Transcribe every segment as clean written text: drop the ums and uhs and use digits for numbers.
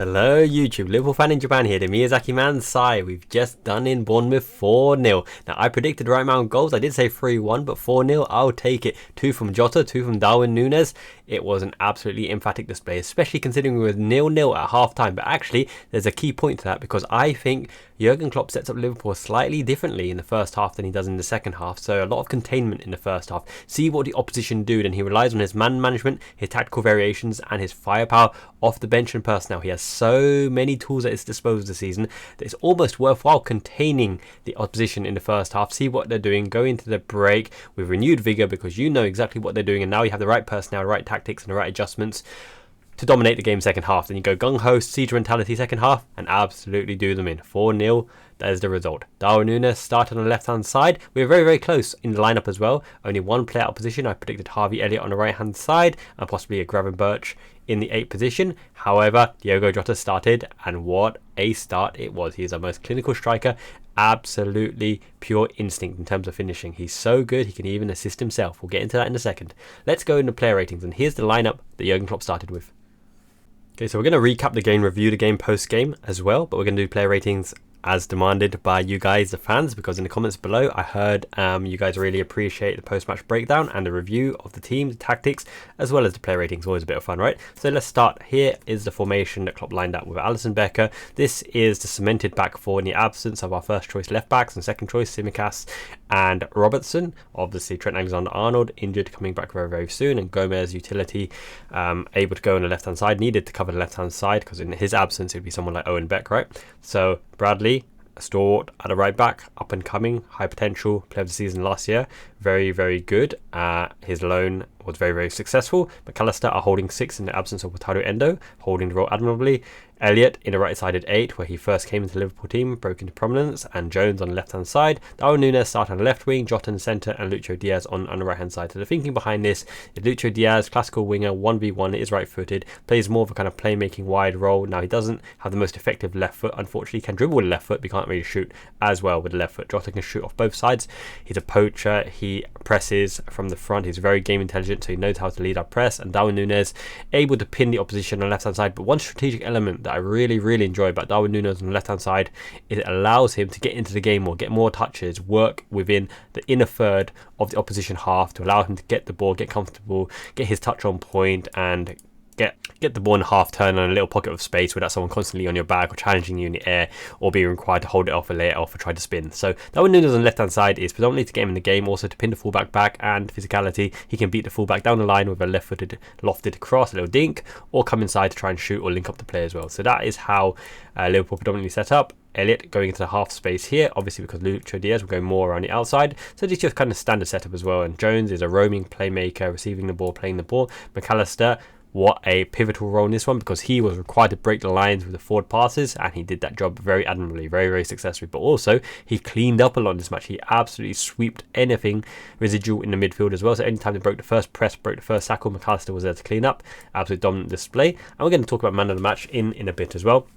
Hello YouTube, Liverpool fan in Japan here, the Miyazaki man Sai. We've just done in Bournemouth 4-0. Now I predicted the right amount of goals, I did say 3-1, but 4-0, I'll take it. 2 from Jota, 2 from Nunez. It was an absolutely emphatic display, especially considering we were 0-0 at half time. But actually, there's a key point to that because I think Jurgen Klopp sets up Liverpool slightly differently in the first half than he does in the second half. So a lot of containment in the first half. See what the opposition do, then he relies on his man management, his tactical variations, and his firepower off the bench and personnel. He has so many tools at his disposal this season that it's almost worthwhile containing the opposition in the first half. See what they're doing, go into the break with renewed vigour because you know exactly what they're doing, and now you have the right personnel, the right tactics, and the right adjustments to dominate the game second half. Then you go gung-ho, siege mentality second half, and absolutely do them in. 4-0, that is the result. Nunez started on the left-hand side. We were very, very close in the lineup as well. Only one player out of position. I predicted Harvey Elliott on the right-hand side, and possibly a Gravenberch in the 8th position. However, Diogo Jota started, and what a start it was. He is our most clinical striker. Absolutely pure instinct in terms of finishing. He's so good, he can even assist himself. We'll get into that in a second. Let's go into player ratings, and here's the lineup that Jurgen Klopp started with. Okay, so we're going to recap the game, review the game post-game as well, but we're going to do player ratings as demanded by you guys, the fans, because in the comments below I heard you guys really appreciate the post-match breakdown and the review of the team, the tactics, as well as the player ratings. Always a bit of fun, right? So let's start. Here is the formation that Klopp lined up with Allister, Becker. This is the cemented back four in the absence of our first choice left backs and second choice Tsimikas and Robertson. Obviously Trent Alexander-Arnold injured, coming back very, very soon, and Gomez utility able to go on the left hand side, needed to cover the left hand side because in his absence it'd be someone like Owen Beck, right? So Bradley, a stalwart at a right back, up and coming, high potential, player of the season last year, very, very good. His loan was very, very successful. McAllister are holding 6 in the absence of Wataru Endo, holding the role admirably. Elliott in a right-sided 8, where he first came into the Liverpool team, broke into prominence, and Jones on the left-hand side. Nunez started on the left wing, Jota in the centre, and Lucho Diaz on the right-hand side. So the thinking behind this is Lucho Diaz, classical winger, 1v1, is right-footed, plays more of a kind of playmaking wide role. Now he doesn't have the most effective left foot, unfortunately. He can dribble with the left foot, but he can't really shoot as well with the left foot. Jota can shoot off both sides. He's a poacher, he presses from the front, he's very game intelligent, so he knows how to lead our press. And Nunez able to pin the opposition on the left-hand side. But one strategic element that I really enjoy about Nunez on the left hand side is it allows him to get into the game more, get more touches, work within the inner third of the opposition half to allow him to get the ball, get comfortable, get his touch on point, and get the ball in a half turn on a little pocket of space without someone constantly on your back or challenging you in the air or being required to hold it off or lay it off or try to spin. So Nunez on the left hand side is predominantly to get him in the game, also to pin the fullback back, and physicality. He can beat the fullback down the line with a left footed lofted cross, a little dink, or come inside to try and shoot or link up the play as well. So that is how Liverpool predominantly set up. Elliott going into the half space here, obviously because Lucho Diaz will go more around the outside, so it's just kind of standard setup as well. And Jones is a roaming playmaker, receiving the ball, playing the ball. McAllister, what a pivotal role in this one, because he was required to break the lines with the forward passes, and he did that job very admirably, very successfully. But also he cleaned up a lot in this match. He absolutely swept anything residual in the midfield as well. So anytime they broke the first press, broke the first tackle, McAllister was there to clean up. Absolutely dominant display, and we're going to talk about man of the match in a bit as well.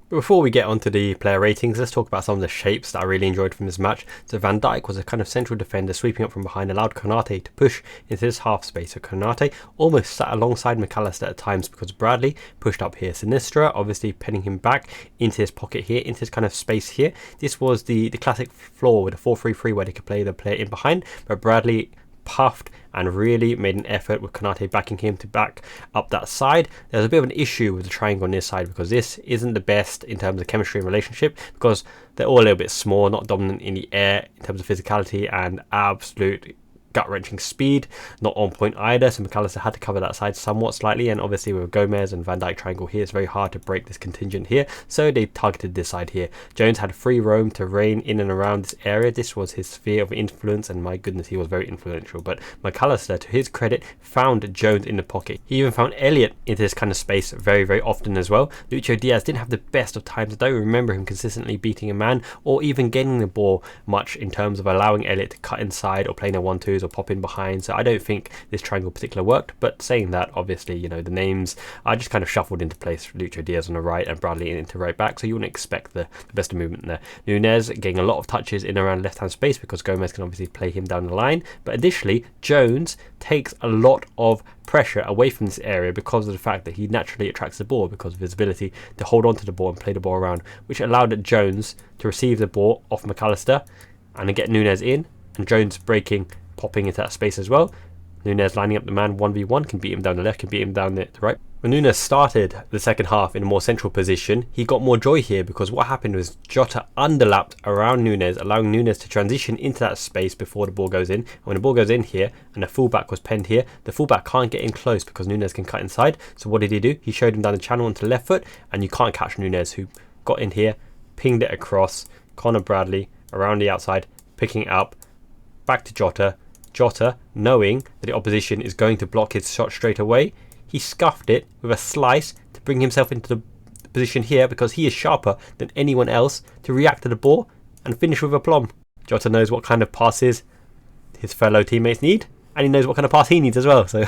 But before we get onto the player ratings, let's talk about some of the shapes that I really enjoyed from this match. So Van Dijk was a kind of central defender, sweeping up from behind, allowed Konate to push into this half space. So Konate almost sat alongside McAllister at times because Bradley pushed up here. Sinistra obviously pinning him back into his pocket here, into this kind of space here. This was the classic flaw with a 4-3-3 where they could play the player in behind, but Bradley puffed and really made an effort with Konate backing him to back up that side. There's a bit of an issue with the triangle on this side because this isn't the best in terms of chemistry and relationship, because they're all a little bit small, not dominant in the air in terms of physicality, and absolute gut-wrenching speed, not on point either. So McAllister had to cover that side somewhat slightly, and obviously with Gomez and Van Dijk triangle here, it's very hard to break this contingent here, so they targeted this side here. Jones had free roam to reign in and around this area. This was his sphere of influence, and my goodness, he was very influential. But McAllister, to his credit, found Jones in the pocket. He even found Elliott into this kind of space very often as well. Lucho Diaz didn't have the best of times. I don't remember him consistently beating a man or even getting the ball much in terms of allowing Elliott to cut inside or playing a 1-2 or pop in behind. So I don't think this triangle particular worked. But saying that, obviously, you know, the names are just kind of shuffled into place. Lucho Diaz on the right and Bradley into right back. So you wouldn't expect the best of movement there. Nunez getting a lot of touches in around left-hand space because Gomez can obviously play him down the line. But additionally, Jones takes a lot of pressure away from this area because of the fact that he naturally attracts the ball because of his ability to hold on to the ball and play the ball around, which allowed Jones to receive the ball off McAllister and then get Nunez in, and Jones popping into that space as well. Nunez lining up the man 1v1, can beat him down the left, can beat him down the right. When Nunez started the second half in a more central position, he got more joy here because what happened was Jota underlapped around Nunez, allowing Nunez to transition into that space before the ball goes in. And when the ball goes in here and the fullback was penned here, the fullback can't get in close because Nunez can cut inside. So what did he do? He showed him down the channel onto the left foot, and you can't catch Nunez, who got in here, pinged it across, Connor Bradley around the outside, picking it up, back to Jota. Jota, knowing that the opposition is going to block his shot straight away, he scuffed it with a slice to bring himself into the position here because he is sharper than anyone else to react to the ball and finish with aplomb. Jota knows what kind of passes his fellow teammates need, and he knows what kind of pass he needs as well. So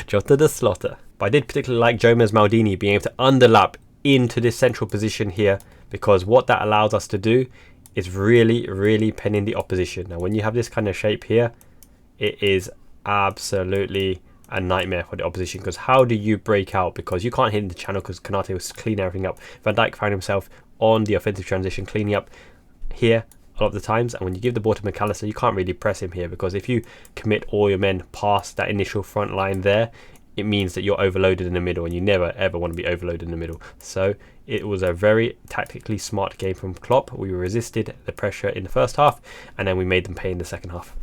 Jota the slaughter. But I did particularly like Gomez Maldini being able to underlap into this central position here, because what that allows us to do is really penning the opposition. Now when you have this kind of shape here, it is absolutely a nightmare for the opposition, because how do you break out? Because you can't hit in the channel because Konate was cleaning everything up. Van Dijk found himself on the offensive transition cleaning up here a lot of the times, and when you give the ball to McAllister, you can't really press him here, because if you commit all your men past that initial front line there, it means that you're overloaded in the middle, and you never ever want to be overloaded in the middle. So it was a very tactically smart game from Klopp. We resisted the pressure in the first half, and then we made them pay in the second half.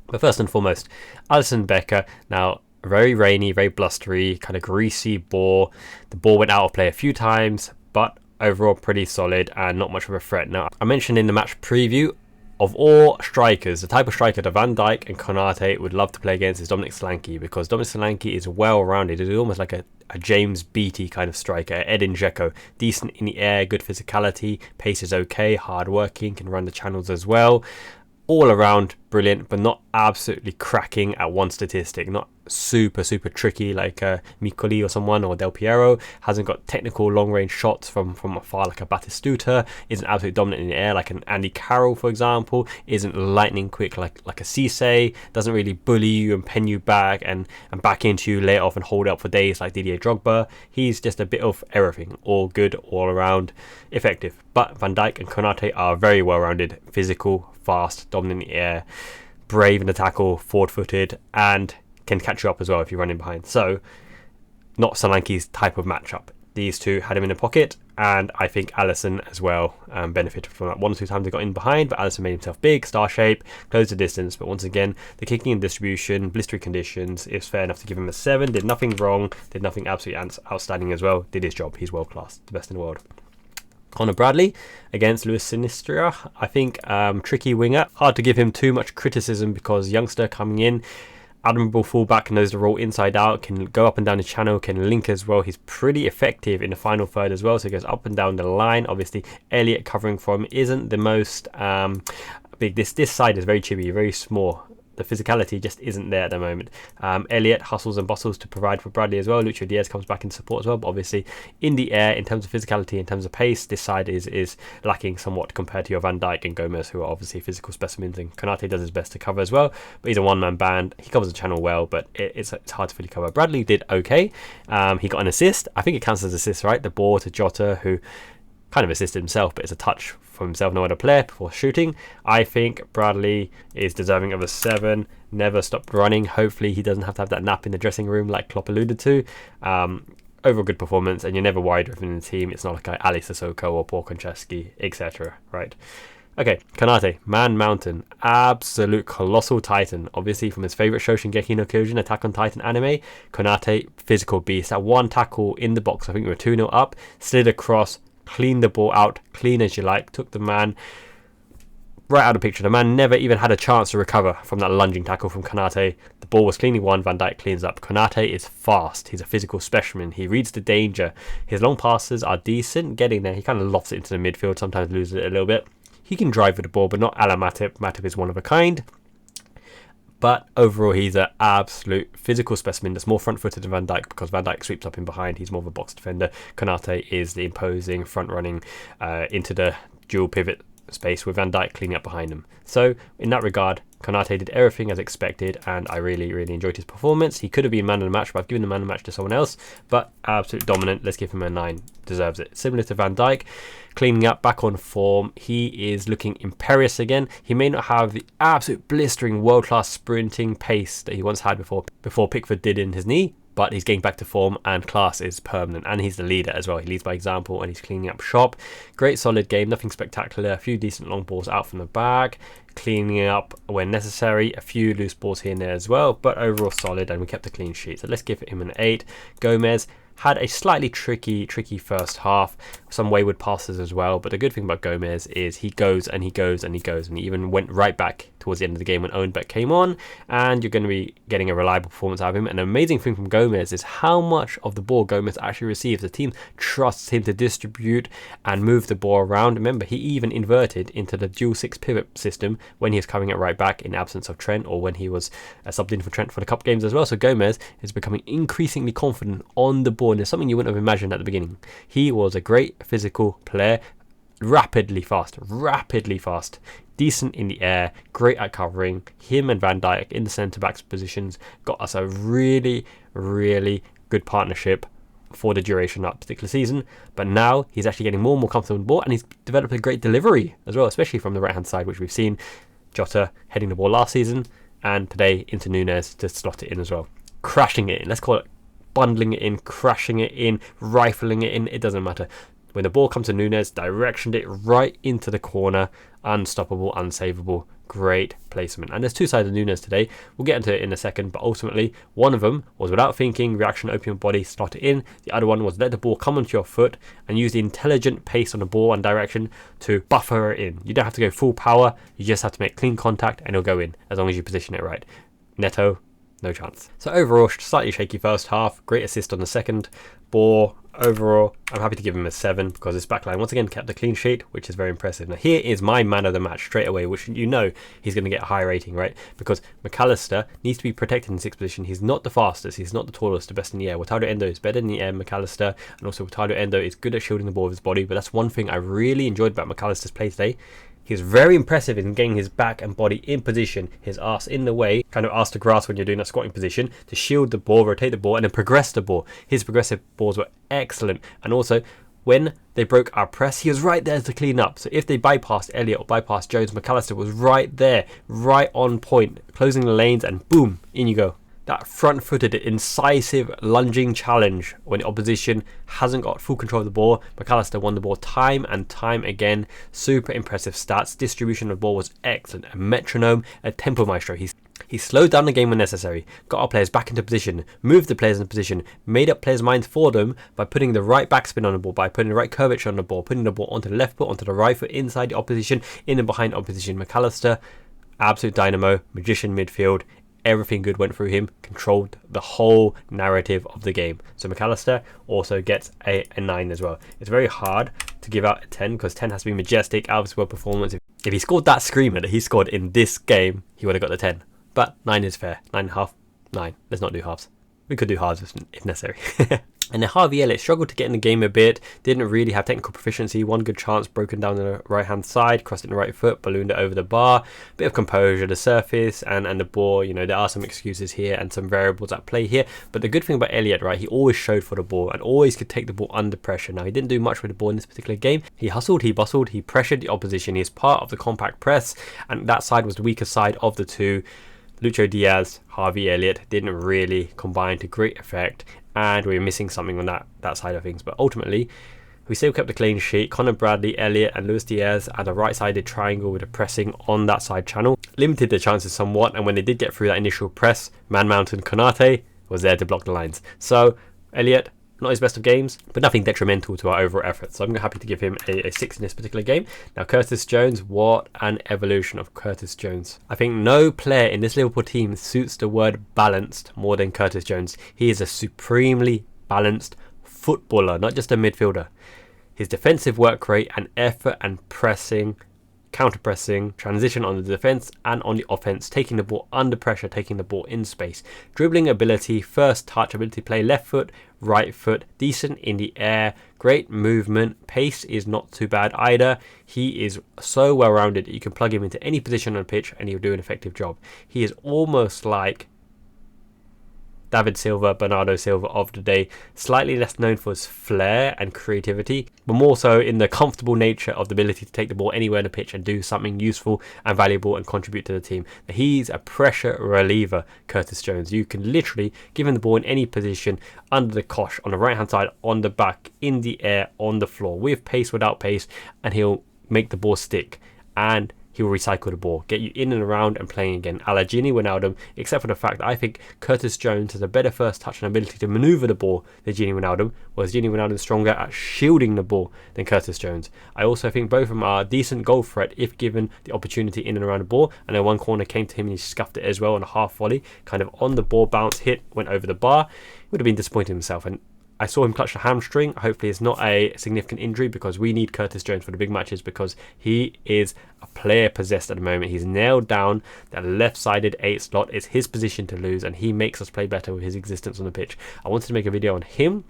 But first and foremost, Alisson Becker. Now, very rainy, very blustery, kind of greasy ball. The ball went out of play a few times, but overall pretty solid and not much of a threat. Now, I mentioned in the match preview, of all strikers, the type of striker that Van Dijk and Konate would love to play against is Dominic Solanke, because Dominic Solanke is well-rounded. He's almost like a James Beattie kind of striker, Edin Dzeko. Decent in the air, good physicality, pace is okay, hard-working, can run the channels as well. All around brilliant, but not absolutely cracking at one statistic. Not super tricky like Micoli or someone, or Del Piero. Hasn't got technical long range shots from afar like a Batistuta. Isn't absolutely dominant in the air like an Andy Carroll, for example. Isn't lightning quick like a Cisse. Doesn't really bully you and pen you back and back into you, lay it off and hold it up for days like Didier Drogba. He's just a bit of everything. All good, all around, effective. But Van Dijk and Konate are very well rounded, physical, fast, dominant in the air, brave in the tackle, forward-footed, and can catch you up as well if you're running behind. So, not Solanke's type of matchup. These two had him in the pocket, and I think Alisson as well benefited from that. 1 or 2 times they got in behind, but Alisson made himself big, star shape, closed the distance. But once again, the kicking and distribution, blistery conditions, it's fair enough to give him a 7. Did nothing wrong, did nothing absolutely outstanding as well. Did his job. He's world class, the best in the world. Connor Bradley against Luis Sinistria. I think tricky winger. Hard to give him too much criticism because youngster coming in, admirable fullback, knows the role inside out, can go up and down the channel, can link as well. He's pretty effective in the final third as well, so he goes up and down the line. Obviously, Elliot covering for him isn't the most big. This side is very chibi, very small. The physicality just isn't there at the moment. Elliot hustles and bustles to provide for Bradley as well. Lucho Diaz comes back in support as well. But obviously, in the air, in terms of physicality, in terms of pace, this side is lacking somewhat compared to your Van Dijk and Gomez, who are obviously physical specimens. And Konate does his best to cover as well. But he's a one-man band. He covers the channel well, but it's hard to fully cover. Bradley did okay. He got an assist. I think it counts as assist, right? The ball to Jota, who kind of assisted himself, but it's a touch from himself, no other player, before shooting. I think Bradley is deserving of a 7. Never stopped running. Hopefully he doesn't have to have that nap in the dressing room like Klopp alluded to. Overall good performance, and you're never worried within the team. It's not like Allister Sissoko or Paul Konchesky, etc. Right? Okay, Konate, Man Mountain, absolute colossal titan. Obviously from his favourite show, Shingeki no Kyojin, Attack on Titan anime. Konate, physical beast. That one tackle in the box, I think we were 2-0 up, slid across, cleaned the ball out, clean as you like, took the man right out of the picture. The man never even had a chance to recover from that lunging tackle from Konate. The ball was cleanly won, Van Dijk cleans up. Konate is fast, he's a physical specimen, he reads the danger. His long passes are decent, getting there, he kind of lofts it into the midfield, sometimes loses it a little bit. He can drive with the ball, but not a la Matip. Matip is one of a kind. But overall, he's an absolute physical specimen that's more front-footed than Van Dijk, because Van Dijk sweeps up in behind. He's more of a box defender. Konate is the imposing front-running into the dual pivot space, with Van Dijk cleaning up behind him. So in that regard, Konate did everything as expected, and I really enjoyed his performance. He could have been man of the match, but I've given the man of the match to someone else. But absolute dominant. Let's give him a 9. Deserves it. Similar to Van Dijk, cleaning up, back on form. He is looking imperious again. He may not have the absolute blistering world-class sprinting pace that he once had before Pickford did in his knee, but he's getting back to form, and class is permanent, and he's the leader as well. He leads by example, and he's cleaning up shop. Great solid game, nothing spectacular. A few decent long balls out from the back, cleaning up when necessary. A few loose balls here and there as well, but overall solid, and we kept a clean sheet. So let's give him an 8. Gomez had a slightly tricky first half, some wayward passes as well, but the good thing about Gomez is he goes and he goes and he goes, and he even went right back towards the end of the game when Owen Beck came on, and you're going to be getting a reliable performance out of him. And the amazing thing from Gomez is how much of the ball Gomez actually receives. The team trusts him to distribute and move the ball around. Remember, he even inverted into the dual 6 pivot system when he was coming at right back in absence of Trent, or when he was subbed in for Trent for the cup games as well. So Gomez is becoming increasingly confident on the ball, and it's something you wouldn't have imagined at the beginning. He was a great physical player, rapidly fast, decent in the air, great at covering. Him and Van Dijk in the centre-backs positions got us a really good partnership for the duration of that particular season. But now he's actually getting more and more comfortable with the ball, and he's developed a great delivery as well, especially from the right-hand side, which we've seen Jota heading the ball last season, and today into Nunez to slot it in as well. Crashing it in, let's call it bundling it in, crashing it in, rifling it in, it doesn't matter. When the ball comes to Nunez, directioned it right into the corner. Unstoppable, unsavable, great placement. And there's two sides of Nunez today. We'll get into it in a second, but ultimately, one of them was without thinking, reaction, open your body, slot it in. The other one was let the ball come onto your foot and use the intelligent pace on the ball and direction to buffer it in. You don't have to go full power, you just have to make clean contact and it'll go in, as long as you position it right. Neto, no chance. So overall, slightly shaky first half, great assist on the second ball. Overall, I'm happy to give him a 7 because his backline once again kept a clean sheet, which is very impressive. Now here is my man of the match straight away, which you know he's going to get a high rating, right? Because McAllister needs to be protected in 6th position. He's not the fastest, he's not the tallest, the best in the air. Wataru Endo is better in the air than McAllister, and also Wataru Endo is good at shielding the ball with his body. But that's one thing I really enjoyed about McAllister's play today. He was very impressive in getting his back and body in position, his ass in the way, kind of ass to grass when you're doing that squatting position, to shield the ball, rotate the ball, and then progress the ball. His progressive balls were excellent. And also, when they broke our press, he was right there to clean up. So if they bypassed Elliott or bypassed Jones, McAllister was right there, right on point, closing the lanes, and boom, in you go. That front-footed, incisive, lunging challenge when the opposition hasn't got full control of the ball. McAllister won the ball time and time again. Super impressive stats. Distribution of the ball was excellent. A metronome, a tempo maestro. He slowed down the game when necessary, got our players back into position, moved the players into position, made up players' minds for them by putting the right backspin on the ball, by putting the right curvature on the ball, putting the ball onto the left foot, onto the right foot, inside the opposition, in and behind opposition. McAllister, absolute dynamo, magician midfield. Everything good went through him, controlled the whole narrative of the game. So McAllister also gets a 9 as well. It's very hard to give out a 10 because 10 has to be majestic, out of his world performance. If he scored that screamer that he scored in this game, he would have got the 10. But 9 is fair. 9.5, 9. Let's not do halves. We could do halves if necessary. And then Harvey Elliott struggled to get in the game a bit, didn't really have technical proficiency. One good chance, broken down the right-hand side, crossed it in the right foot, ballooned it over the bar. Bit of composure, the surface and the ball, you know, there are some excuses here and some variables at play here. But the good thing about Elliott, right, he always showed for the ball and always could take the ball under pressure. Now, he didn't do much with the ball in this particular game. He hustled, he bustled, he pressured the opposition. He's part of the compact press, and that side was the weaker side of the two. Lucho Diaz, Harvey Elliott didn't really combine to great effect, and we were missing something on that side of things. But ultimately, we still kept a clean sheet. Conor Bradley, Elliott and Luis Diaz at a right-sided triangle with a pressing on that side channel limited the chances somewhat, and when they did get through that initial press, Man Mountain Konate was there to block the lines. So Elliott, not his best of games, but nothing detrimental to our overall effort. So I'm happy to give him a 6 in this particular game. Now, Curtis Jones, what an evolution of Curtis Jones. I think no player in this Liverpool team suits the word balanced more than Curtis Jones. He is a supremely balanced footballer, not just a midfielder. His defensive work rate and effort and pressing counter-pressing, transition on the defence and on the offence, taking the ball under pressure, taking the ball in space. Dribbling ability, first touch, ability to play left foot, right foot, decent in the air, great movement, pace is not too bad either. He is so well-rounded that you can plug him into any position on the pitch and he'll do an effective job. He is almost like David Silva, Bernardo Silva of the day, slightly less known for his flair and creativity, but more so in the comfortable nature of the ability to take the ball anywhere on the pitch and do something useful and valuable and contribute to the team. He's a pressure reliever, Curtis Jones. You can literally give him the ball in any position, under the cosh, on the right hand side, on the back, in the air, on the floor, with pace, without pace, and he'll make the ball stick. And he'll recycle the ball, get you in and around and playing again, a la Gini Wijnaldum, except for the fact that I think Curtis Jones has a better first touch and ability to manoeuvre the ball than Gini Wijnaldum, whereas Gini Wijnaldum is stronger at shielding the ball than Curtis Jones. I also think both of them are a decent goal threat if given the opportunity in and around the ball, and then one corner came to him and he scuffed it as well on a half volley, kind of on the ball, bounce, hit, went over the bar. He would have been disappointed in himself, and I saw him clutch the hamstring. Hopefully it's not a significant injury, because we need Curtis Jones for the big matches, because he is a player possessed at the moment. He's nailed down that left-sided 8 slot. It's his position to lose, and he makes us play better with his existence on the pitch. I wanted to make a video on him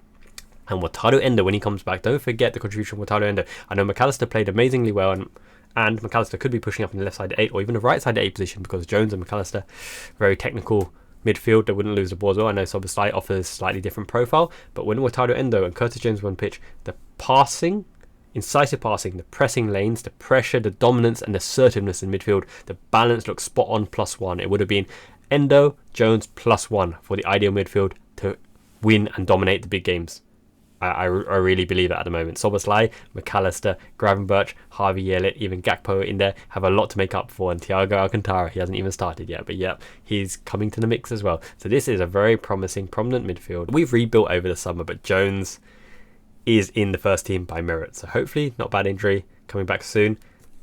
and Wataru Endo when he comes back. Don't forget the contribution of Wataru Endo. I know McAllister played amazingly well, and McAllister could be pushing up in the left-side 8 or even the right-side 8 position, because Jones and McAllister, very technical midfield, they wouldn't lose the ball as well. I know Soboslai offers slightly different profile, but when Wataru Endo and Curtis Jones were on pitch, the passing, incisive passing, the pressing lanes, the pressure, the dominance and assertiveness in midfield, the balance looks spot on, +1. It would have been Endo, Jones +1 for the ideal midfield to win and dominate the big games. I really believe it at the moment. Soboslai, McAllister, Gravenberch, Harvey Elliott, even Gakpo in there have a lot to make up for. And Thiago Alcantara, he hasn't even started yet, but yeah, he's coming to the mix as well. So this is a very promising, prominent midfield. We've rebuilt over the summer, but Jones is in the first team by merit. So hopefully, not bad injury, coming back soon.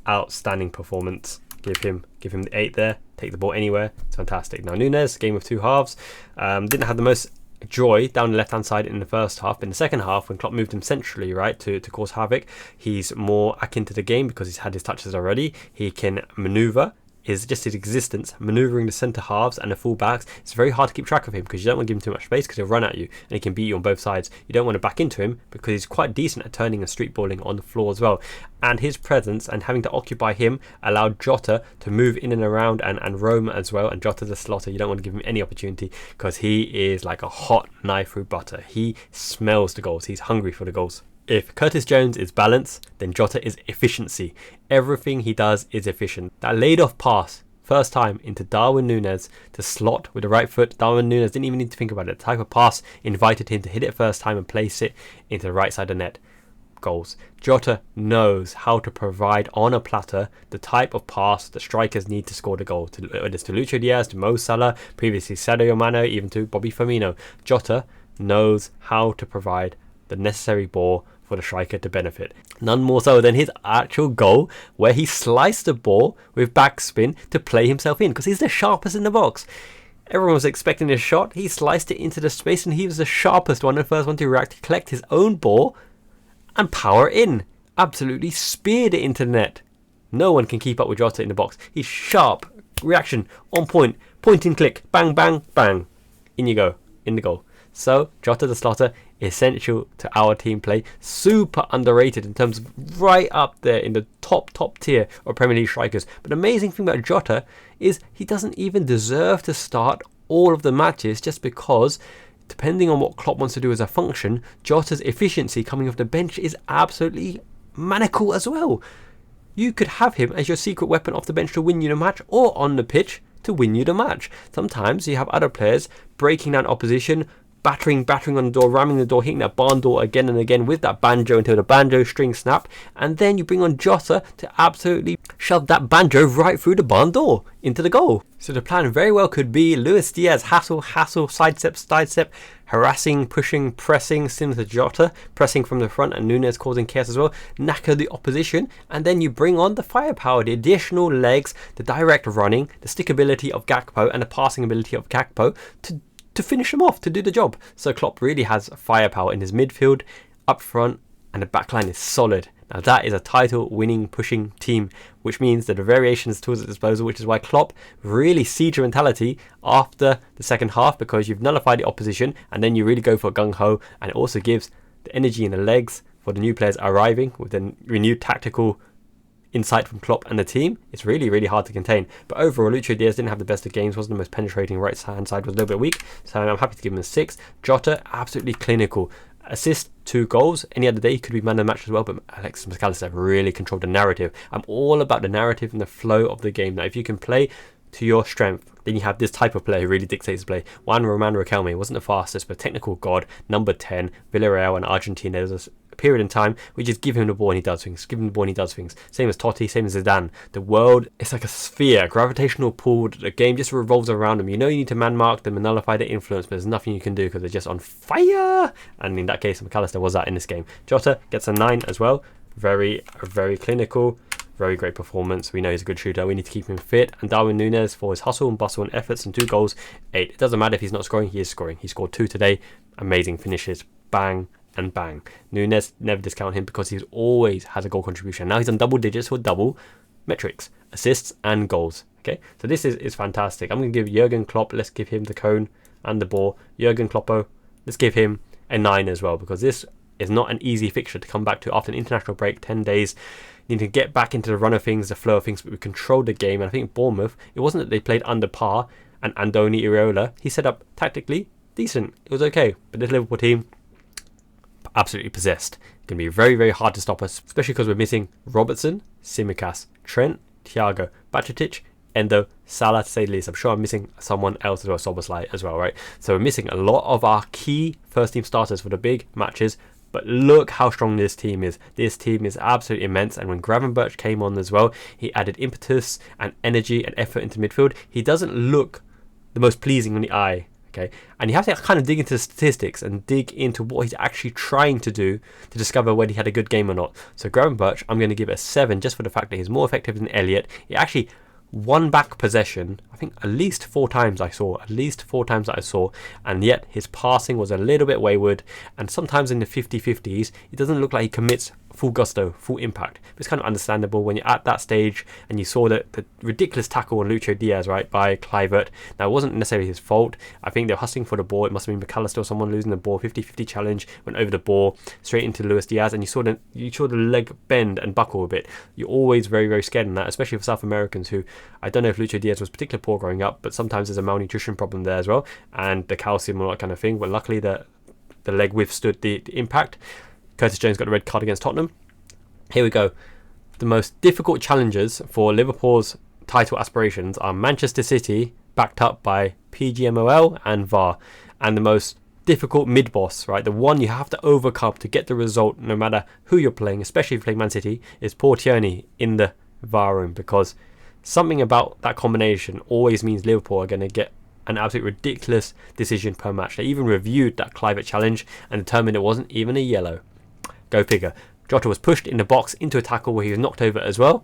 Outstanding performance. Give him the 8 there. Take the ball anywhere. It's fantastic. Now Nunez, game of 2 halves. Didn't have the most joy down the left hand side in the first half, but in the second half when Klopp moved him centrally, right, to cause havoc, he's more akin to the game because he's had his touches already. He can maneuver, is just his existence, manoeuvring the centre halves and the full backs. It's very hard to keep track of him because you don't want to give him too much space, because he'll run at you and he can beat you on both sides. You don't want to back into him because he's quite decent at turning and street balling on the floor as well. And his presence and having to occupy him allowed Jota to move in and around and roam as well. And Jota's a slaughter. You don't want to give him any opportunity because he is like a hot knife through butter. He smells the goals. He's hungry for the goals. If Curtis Jones is balance, then Jota is efficiency. Everything he does is efficient. That laid off pass, first time into Darwin Nunez to slot with the right foot. Darwin Nunez didn't even need to think about it. The type of pass invited him to hit it first time and place it into the right side of the net. Goals. Jota knows how to provide on a platter the type of pass that strikers need to score the goal. Whether it's to Lucho Diaz, to Mo Salah, previously Sadio Mane, even to Bobby Firmino. Jota knows how to provide the necessary ball for the striker to benefit. None more so than his actual goal, where he sliced the ball with backspin to play himself in, because he's the sharpest in the box. Everyone was expecting a shot. He sliced it into the space and he was the sharpest one, the first one to react, to collect his own ball and power in. Absolutely speared it into the net. No one can keep up with Jota in the box. He's sharp, reaction, on point, point and click, bang, bang, bang. In you go, in the goal. So, Jota the Slaughter, essential to our team play. Super underrated in terms of right up there in the top tier of Premier League strikers. But the amazing thing about Jota is he doesn't even deserve to start all of the matches, just because, depending on what Klopp wants to do as a function, Jota's efficiency coming off the bench is absolutely maniacal as well. You could have him as your secret weapon off the bench to win you the match, or on the pitch to win you the match. Sometimes you have other players breaking down opposition, battering on the door, ramming the door, hitting that barn door again and again with that banjo until the banjo string snap, and then you bring on Jota to absolutely shove that banjo right through the barn door into the goal. So the plan very well could be Luis Diaz, hassle, sidestep, harassing, pushing, pressing, similar to Jota, pressing from the front and Nunez causing chaos as well, knacker the opposition, and then you bring on the firepower, the additional legs, the direct running, the stickability of Gakpo and the passing ability of Gakpo to finish them off, to do the job. So Klopp really has firepower in his midfield, up front, and the backline is solid. Now that is a title winning pushing team, which means that the variations tools at disposal, which is why Klopp really siege your mentality after the second half, because you've nullified the opposition and then you really go for gung-ho, and it also gives the energy in the legs for the new players arriving with a renewed tactical insight from Klopp and the team. It's really, really hard to contain. But overall, Lucho Diaz didn't have the best of games, wasn't the most penetrating. Right hand side was a little bit weak, so I'm happy to give him a 6. Jota, absolutely clinical. Assist, 2 goals. Any other day he could be man of the match as well, but Alexis McAllister really controlled the narrative. I'm all about the narrative and the flow of the game. Now, if you can play to your strength, then you have this type of player who really dictates the play. Juan Román Riquelme wasn't the fastest, but technical god, number 10, Villarreal and Argentina. There's a period in time we just give him the ball and he does things. Give him the ball and he does things. Same as Totti, same as Zidane. The world, it's like a sphere, a gravitational pull. The game just revolves around them. You know you need to man mark them and nullify their influence, but there's nothing you can do because they're just on fire. And in that case, McAllister was that in this game. Jota gets a 9 as well. Very, very clinical. Very great performance. We know he's a good shooter. We need to keep him fit. And Darwin Nunez for his hustle and bustle and efforts and 2 goals, 8. It doesn't matter if he's not scoring, he is scoring. He scored 2 today. Amazing finishes. Bang and bang. Nunez, never discount him because he's always has a goal contribution. Now he's on double digits for double metrics, assists and goals. Okay, so this is fantastic. I'm going to give Jurgen Klopp, let's give him the cone and the ball. Jurgen Kloppo, let's give him a 9 as well, because this is not an easy fixture to come back to after an international break, 10 days. Need to get back into the run of things, the flow of things, but we controlled the game. And I think Bournemouth, it wasn't that they played under par, and Andoni Iraola, he set up tactically decent. It was okay, but this Liverpool team, absolutely possessed. It's going to be very, very hard to stop us, especially because we're missing Robertson, Tsimikas, Trent, Thiago, Bajcetic, Endo, Salah, to say the least. I'm sure I'm missing someone else as well, Szoboszlai as well, right? So we're missing a lot of our key first team starters for the big matches. But look how strong this team is. This team is absolutely immense. And when Gravenberch came on as well, he added impetus and energy and effort into midfield. He doesn't look the most pleasing on the eye. Okay, and you have to kind of dig into the statistics and dig into what he's actually trying to do to discover whether he had a good game or not. So Gravenberch, I'm going to give it a 7 just for the fact that he's more effective than Elliott. He actually won back possession, I think at least 4 times I saw, and yet his passing was a little bit wayward, and sometimes in the 50-50s, it doesn't look like he commits full gusto, full impact. But it's kind of understandable when you're at that stage and you saw the ridiculous tackle on Lucho Diaz, right, by Kluivert. Now, it wasn't necessarily his fault. I think they were hustling for the ball. It must have been McAllister or someone losing the ball. 50-50 challenge, went over the ball, straight into Luis Diaz, and you saw the leg bend and buckle a bit. You're always very, very scared in that, especially for South Americans who, I don't know if Lucho Diaz was particularly poor growing up, but sometimes there's a malnutrition problem there as well, and the calcium and all that kind of thing. But luckily, the leg withstood the impact. Curtis Jones got a red card against Tottenham. Here we go. The most difficult challenges for Liverpool's title aspirations are Manchester City, backed up by PGMOL and VAR, and the most difficult mid-boss, right? The one you have to overcome to get the result no matter who you're playing, especially if you're playing Man City, is Paul Tierney in the VAR room, because something about that combination always means Liverpool are going to get an absolutely ridiculous decision per match. They even reviewed that Kluivert challenge and determined it wasn't even a yellow. Go figure. Jota was pushed in the box into a tackle where he was knocked over as well.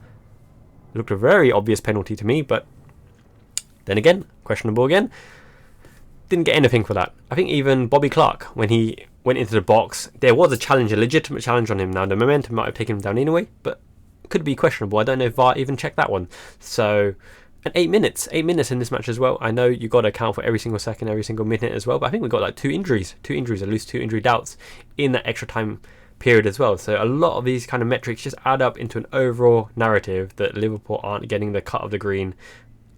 It looked a very obvious penalty to me, but then again, questionable again. Didn't get anything for that. I think even Bobby Clark, when he went into the box, there was a challenge, a legitimate challenge on him. Now, the momentum might have taken him down anyway, but could be questionable. I don't know if VAR even checked that one. So, and 8 minutes in this match as well. I know you got to account for every single second, every single minute as well, but I think we got like 2 injuries, at least 2 injury doubts in that extra time period as well. So a lot of these kind of metrics just add up into an overall narrative that Liverpool aren't getting the cut of the green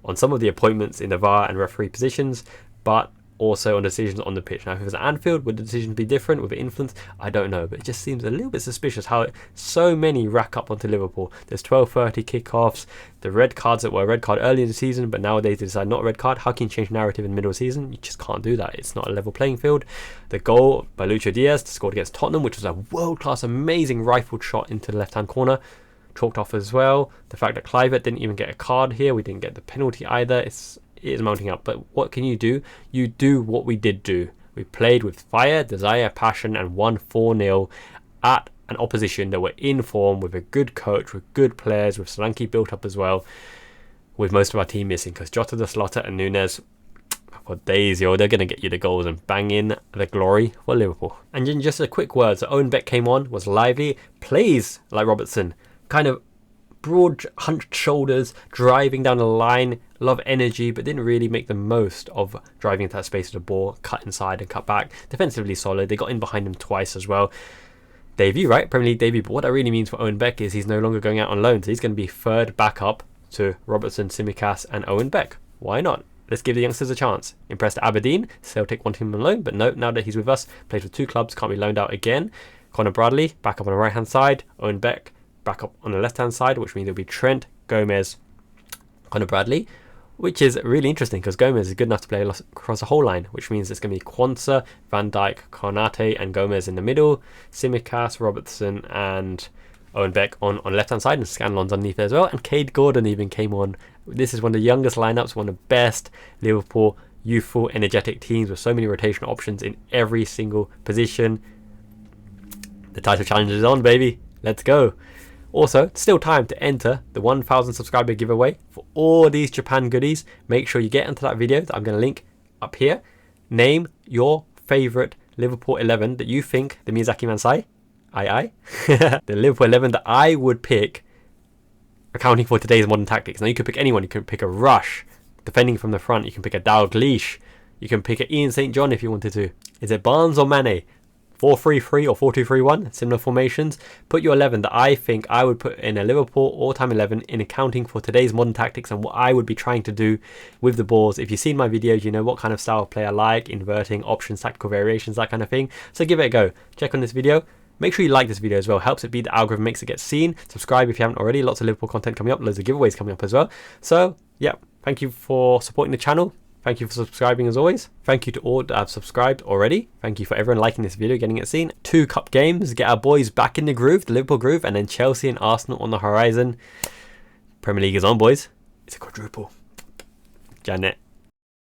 on some of the appointments in the VAR and referee positions, but also on decisions on the pitch. Now, if it was at Anfield, would the decision be different? Would it influence? I don't know, but it just seems a little bit suspicious how so many rack up onto Liverpool. There's 12:30 kickoffs, the red cards that were a red card early in the season, but nowadays they decide not a red card. How can you change narrative in the middle of the season? You just can't do that. It's not a level playing field. The goal by Lucho Diaz scored against Tottenham, which was a world-class, amazing rifled shot into the left-hand corner, chalked off as well. The fact that Kluivert didn't even get a card here, we didn't get the penalty either. It is mounting up, but what can you do? You do what we did do. We played with fire, desire, passion, and won 4-0 at an opposition that were in form, with a good coach, with good players, with Solanke built up as well, with most of our team missing, because Jota, the Slaughter, and Nunez, For days, yo, they're going to get you the goals and bang in the glory for Liverpool. And then just a quick word, so Owen Beck came on, was lively, plays like Robertson, kind of broad hunched shoulders, driving down the line, a lot of energy, but didn't really make the most of driving into that space of the ball, cut inside and cut back. Defensively solid, they got in behind him twice as well. Debut, right? Premier League debut, but what that really means for Owen Beck is he's no longer going out on loan, so he's going to be third backup to Robertson, Tsimikas and Owen Beck. Why not? Let's give the youngsters a chance. Impressed Aberdeen, Celtic wanted him on loan, but no, now that he's with us, plays with 2 clubs, can't be loaned out again. Connor Bradley, back up on the right hand side. Owen Beck, back up on the left hand side, which means it'll be Trent, Gomez, Connor Bradley, which is really interesting because Gomez is good enough to play across the whole line, which means it's going to be Quansah, Van Dijk, Konate and Gomez in the middle, Tsimikas, Robertson and Owen Beck on left hand side, and Scanlon's underneath there as well, and Cade Gordon even came on. This is one of the youngest lineups, one of the best Liverpool youthful energetic teams with so many rotational options in every single position. The title challenge is on, baby, let's go. Also, still time to enter the 1000 subscriber giveaway for all these Japan goodies. Make sure you get into that video that I'm going to link up here. Name your favourite Liverpool 11 that you think the Miyazaki man sai the Liverpool 11 that I would pick, accounting for today's modern tactics. Now you could pick anyone. You can pick a Rush, defending from the front. You can pick a Dalglish. You can pick a Ian St. John if you wanted to. Is it Barnes or Mane? 4-3-3 or 4-2-3-1, similar formations. Put your 11 that I think I would put in a Liverpool all-time 11 in accounting for today's modern tactics and what I would be trying to do with the balls. If you've seen my videos, you know what kind of style of play I like, inverting, options, tactical variations, that kind of thing. So give it a go. Check on this video. Make sure you like this video as well. Helps it beat the algorithm, makes it get seen. Subscribe if you haven't already. Lots of Liverpool content coming up. Loads of giveaways coming up as well. So, yeah. Thank you for supporting the channel. Thank you for subscribing as always. Thank you to all that have subscribed already. Thank you for everyone liking this video, getting it seen. 2 cup games. Get our boys back in the groove, the Liverpool groove. And then Chelsea and Arsenal on the horizon. Premier League is on, boys. It's a quadruple. Janet.